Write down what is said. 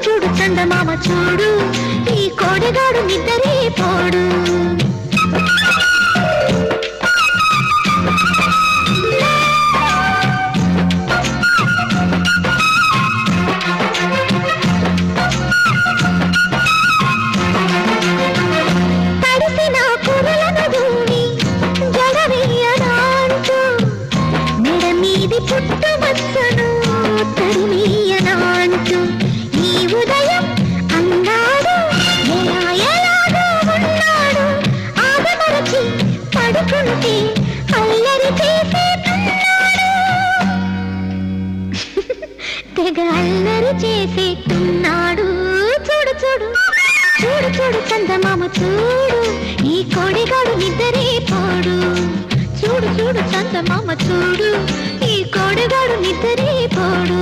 చూడు చందమామ చూడు ఈ కోడిగాడు నిద్రే పోడు పుట్టుమచ్చను తరిమీయనాంటూ ఈ ఉదయం అన్నాడు ఎలాగో ఉన్నాడు ఆగమరచి పడుకుంటే అల్లరి చేసేస్తున్నాడు తెగ అల్లరి చేసేస్తున్నాడు చూడు చూడు చూడు చూడు చందమామ చూడు ఈ కోడిగాడు నిద్రే పోడు చూడు చూడు చందమామ చూడు ఈ కోడిగాడు నిద్రే పోడు